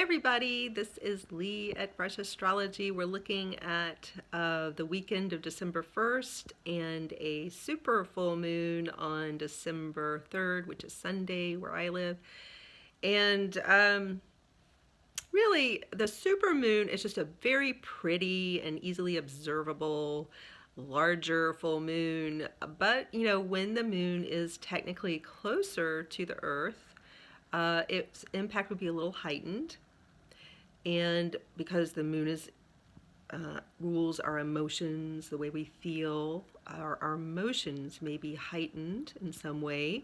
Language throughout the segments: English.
everybody, this is Lee at Fresh Astrology. We're looking at the weekend of December 1st and a super full moon on December 3rd, which is Sunday where I live. And really, the super moon is just a very pretty and easily observable larger full moon. But, when the moon is technically closer to the Earth, its impact would be a little heightened. And because the moon is rules our emotions, the way we feel, our emotions may be heightened in some way.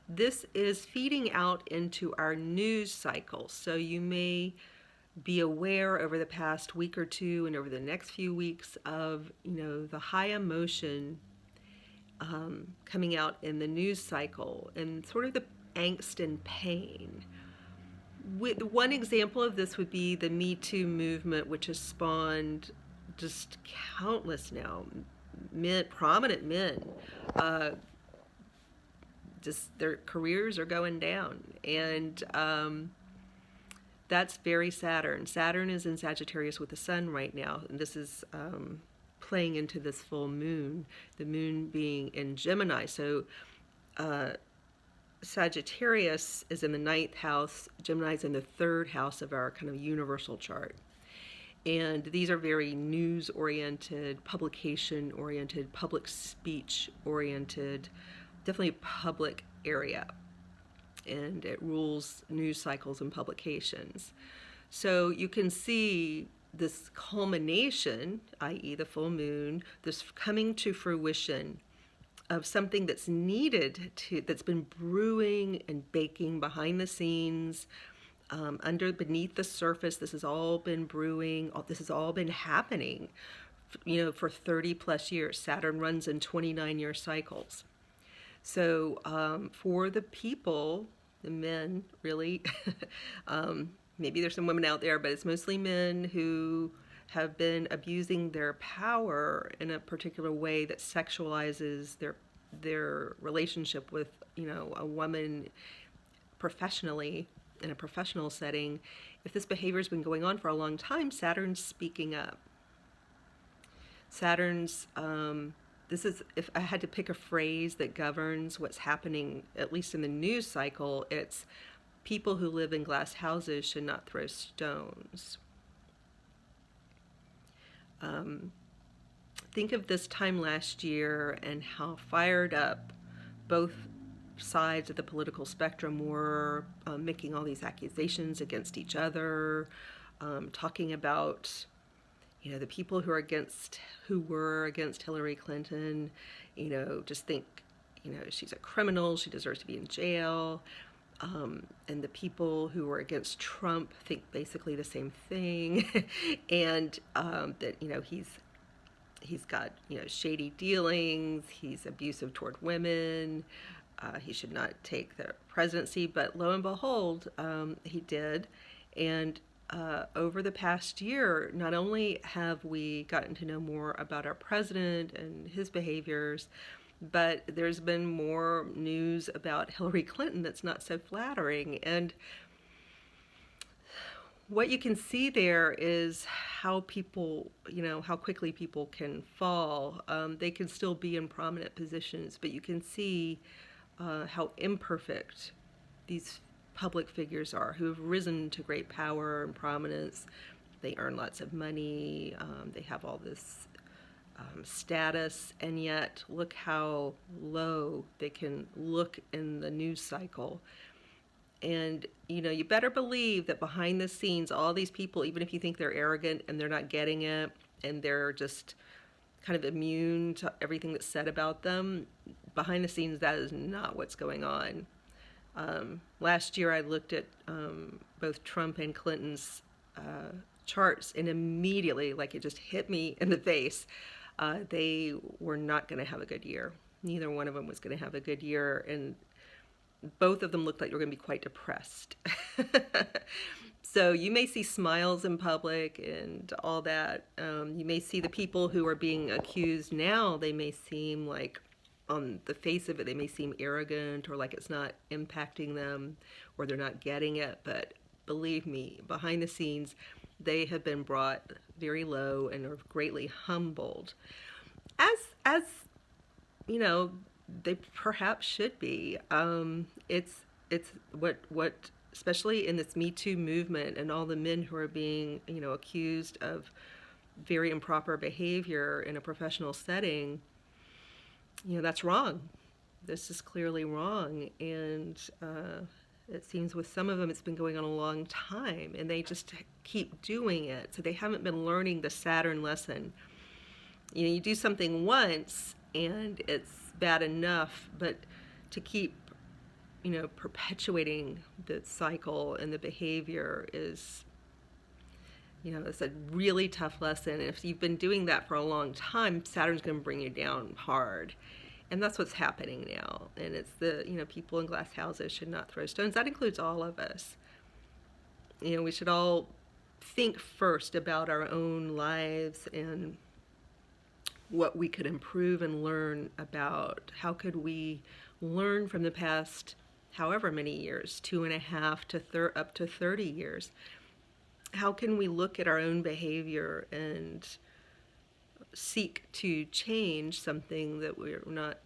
This is feeding out into our news cycle. So you may be aware over the past week or two and over the next few weeks of, the high emotion coming out in the news cycle and sort of the angst and pain. One example of this would be the metoo movement, which has spawned just countless now prominent men. Just their careers are going down, and that's very Saturn. Saturn is in Sagittarius with the Sun right now, and this is playing into this full moon. The moon being in Gemini, so. Sagittarius is in the 9th house, Gemini is in the 3rd house of our kind of universal chart. And these are very news-oriented, publication-oriented, public speech-oriented, definitely public area. And it rules news cycles and publications. So you can see this culmination, i.e. the full moon, this coming to fruition of something that's that's been brewing and baking behind the scenes, beneath the surface. This has all been brewing. This has all been happening, for 30 plus years. Saturn runs in 29-year cycles. So for the people, the men really, maybe there's some women out there, but it's mostly men who have been abusing their power in a particular way that sexualizes their relationship with, a woman professionally in a professional setting. If this behavior has been going on for a long time, Saturn's speaking up. Saturn's, this is, if I had to pick a phrase that governs what's happening, at least in the news cycle, it's people who live in glass houses should not throw stones. Think of this time last year and how fired up both sides of the political spectrum were, making all these accusations against each other, talking about, the people who were against Hillary Clinton, just think, she's a criminal, she deserves to be in jail. And the people who were against Trump think basically the same thing, and that he's got shady dealings, he's abusive toward women, he should not take the presidency. But lo and behold, he did. And over the past year, not only have we gotten to know more about our president and his behaviors, but there's been more news about Hillary Clinton that's not so flattering. And what you can see there is how people, how quickly people can fall. They can still be in prominent positions, but you can see how imperfect these public figures are who have risen to great power and prominence. They earn lots of money. They have all this status, and yet look how low they can look in the news cycle. And you better believe that behind the scenes, all these people, even if you think they're arrogant and they're not getting it and they're just kind of immune to everything that's said about them, behind the scenes, that is not what's going on. Last year I looked at both Trump and Clinton's charts, and immediately, like, it just hit me in the face. They were not going to have a good year. Neither one of them was going to have a good year, and both of them looked like they were going to be quite depressed. So you may see smiles in public and all that. You may see the people who are being accused now, they may seem like, on the face of it, they may seem arrogant or like it's not impacting them or they're not getting it. But believe me, behind the scenes, they have been brought very low and are greatly humbled, as you know, they perhaps should be. It's what especially in this Me Too movement and all the men who are being, accused of very improper behavior in a professional setting. That's wrong. This is clearly wrong, and it seems with some of them it's been going on a long time, and they just keep doing it. So they haven't been learning the Saturn lesson. You do something once and it's bad enough, but to keep, perpetuating the cycle and the behavior is, it's a really tough lesson. And if you've been doing that for a long time, Saturn's going to bring you down hard. And that's what's happening now. And it's people in glass houses should not throw stones. That includes all of us. We should all think first about our own lives and what we could improve and learn about. How could we learn from the past however many years, 2.5 to up to 30 years? How can we look at our own behavior and seek to change something that we're not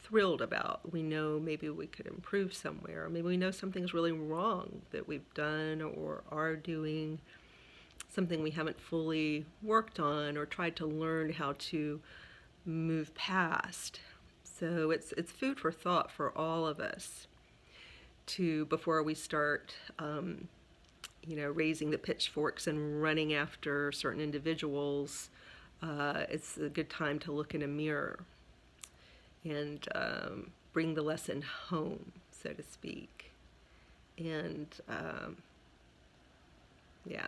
thrilled about? We know maybe we could improve somewhere. Maybe we know something's really wrong that we've done or are doing, something we haven't fully worked on or tried to learn how to move past. So it's food for thought for all of us before we start raising the pitchforks and running after certain individuals. It's a good time to look in a mirror and bring the lesson home, so to speak. And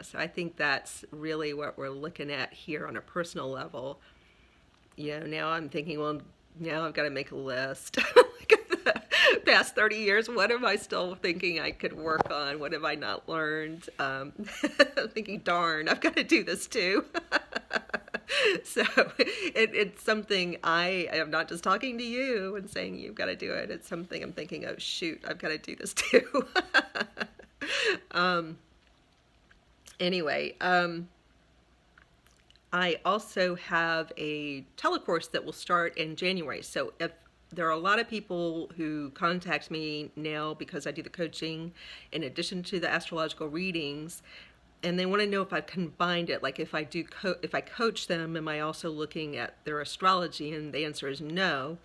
so I think that's really what we're looking at here on a personal level. Now I'm thinking, well, now I've got to make a list. Past 30 years, what am I still thinking I could work on? What have I not learned? I'm thinking, darn, I've got to do this too. So it's something I am not just talking to you and saying you've got to do it. It's something I'm thinking, oh shoot, I've got to do this too. Anyway, I also have a telecourse that will start in January. So if there are a lot of people who contact me now because I do the coaching in addition to the astrological readings, and they want to know if I've combined it. Like if I coach them, am I also looking at their astrology? And the answer is no.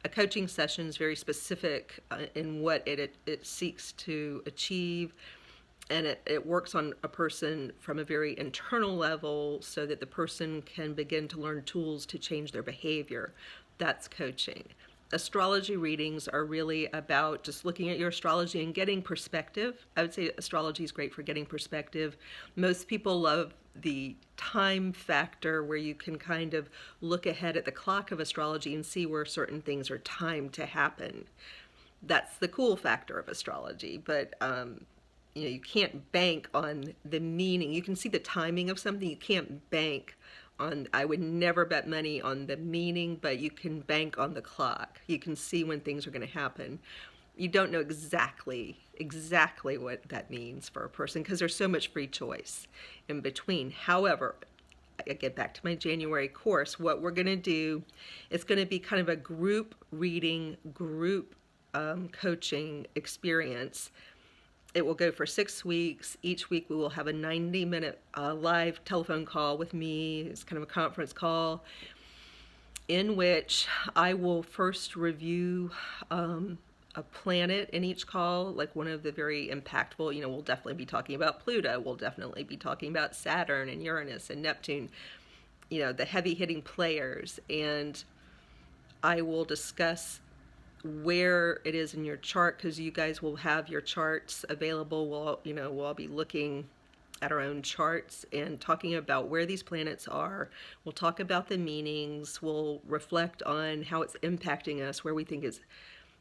A coaching session is very specific in what it seeks to achieve. And it works on a person from a very internal level so that the person can begin to learn tools to change their behavior. That's coaching. Astrology readings are really about just looking at your astrology and getting perspective. I would say astrology is great for getting perspective. Most people love the time factor where you can kind of look ahead at the clock of astrology and see where certain things are timed to happen. That's the cool factor of astrology, but you can't bank on the meaning. You can see the timing of something. You can't bank on, I would never bet money on the meaning, but you can bank on the clock. You can see when things are going to happen. You don't know exactly what that means for a person because there's so much free choice in between. However, I get back to my January course. What we're going to do, it's going to be kind of a group reading, group coaching experience. It will go for 6 weeks. Each week we will have a 90-minute live telephone call with me. It's kind of a conference call in which I will first review a planet in each call, like one of the very impactful, we'll definitely be talking about Pluto. We'll definitely be talking about Saturn and Uranus and Neptune, the heavy-hitting players. And I will discuss where it is in your chart, because you guys will have your charts available. We'll all be looking at our own charts and talking about where these planets are. We'll talk about the meanings. We'll reflect on how it's impacting us, where we think it's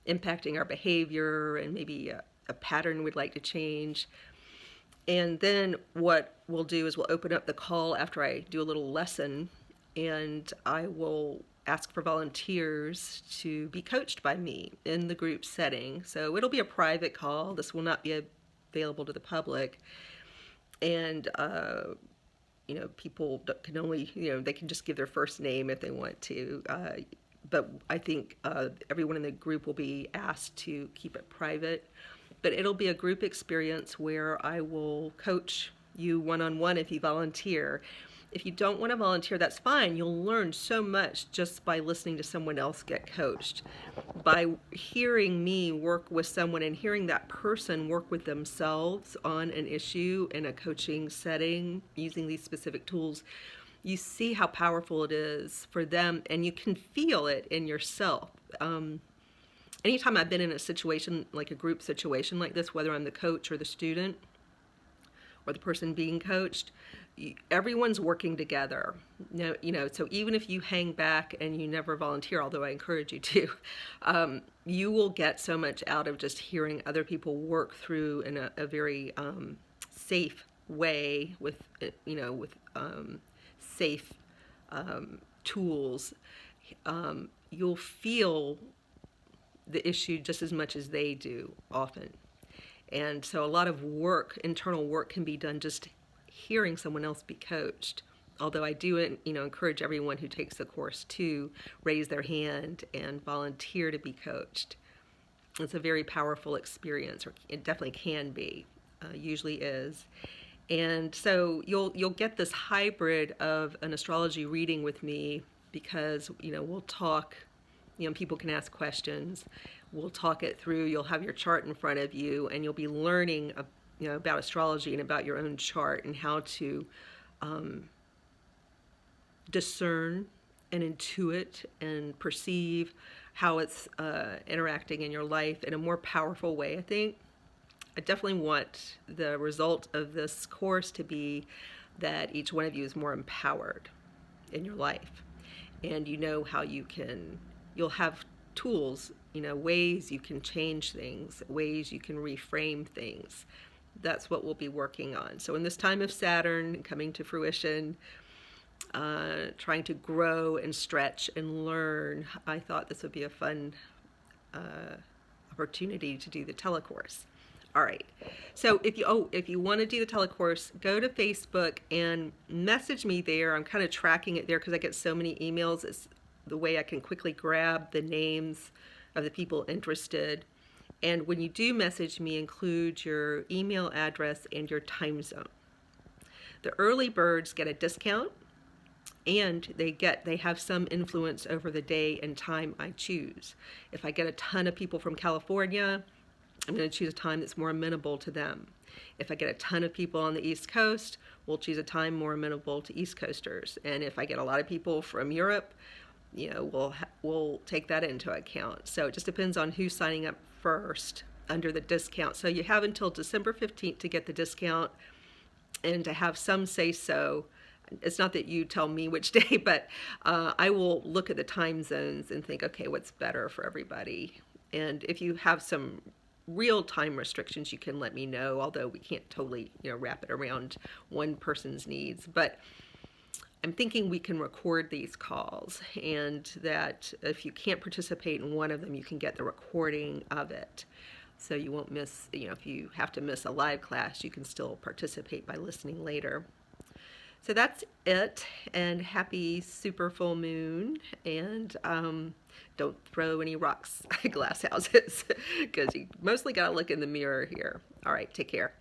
impacting our behavior, and maybe a pattern we'd like to change. And then what we'll do is we'll open up the call after I do a little lesson, and I will ask for volunteers to be coached by me in the group setting. So it'll be a private call. This will not be a available to the public. And people can only, they can just give their first name if they want to. But I think everyone in the group will be asked to keep it private. But it'll be a group experience where I will coach you one-on-one if you volunteer. If you don't want to volunteer, that's fine. You'll learn so much just by listening to someone else get coached. By hearing me work with someone and hearing that person work with themselves on an issue in a coaching setting using these specific tools, you see how powerful it is for them, and you can feel it in yourself. Anytime I've been in a situation, like a group situation like this, whether I'm the coach or the student or the person being coached, everyone's working together. So even if you hang back and you never volunteer, although I encourage you to, you will get so much out of just hearing other people work through in a very safe way with safe tools. You'll feel the issue just as much as they do often. And so a lot of work, internal work, can be done just hearing someone else be coached. Although I do, encourage everyone who takes the course to raise their hand and volunteer to be coached. It's a very powerful experience, or it definitely can be, usually is. And so you'll get this hybrid of an astrology reading with me, because we'll talk. People can ask questions. We'll talk it through. You'll have your chart in front of you, and you'll be learning about astrology and about your own chart and how to discern and intuit and perceive how it's interacting in your life in a more powerful way, I think. I definitely want the result of this course to be that each one of you is more empowered in your life. And how you'll have tools, ways you can change things, ways you can reframe things. That's what we'll be working on. So in this time of Saturn coming to fruition, trying to grow and stretch and learn, I thought this would be a fun opportunity to do the telecourse. All right. So if you want to do the telecourse, go to Facebook and message me there. I'm kind of tracking it there because I get so many emails. It's the way I can quickly grab the names of the people interested. And when you do message me, include your email address and your time zone. The early birds get a discount, and they have some influence over the day and time I choose. If I get a ton of people from California, I'm going to choose a time that's more amenable to them. If I get a ton of people on the East Coast, we'll choose a time more amenable to East Coasters. And if I get a lot of people from Europe, we'll take that into account. So it just depends on who's signing up first under the discount. So you have until December 15th to get the discount and to have some say so. It's not that you tell me which day, but I will look at the time zones and think, okay, what's better for everybody? And if you have some real time restrictions, you can let me know, although we can't totally wrap it around one person's needs. But I'm thinking we can record these calls, and that if you can't participate in one of them, you can get the recording of it. So you won't miss, if you have to miss a live class, you can still participate by listening later. So that's it, and happy super full moon, and don't throw any rocks at glass houses, because you mostly got to look in the mirror here. All right, take care.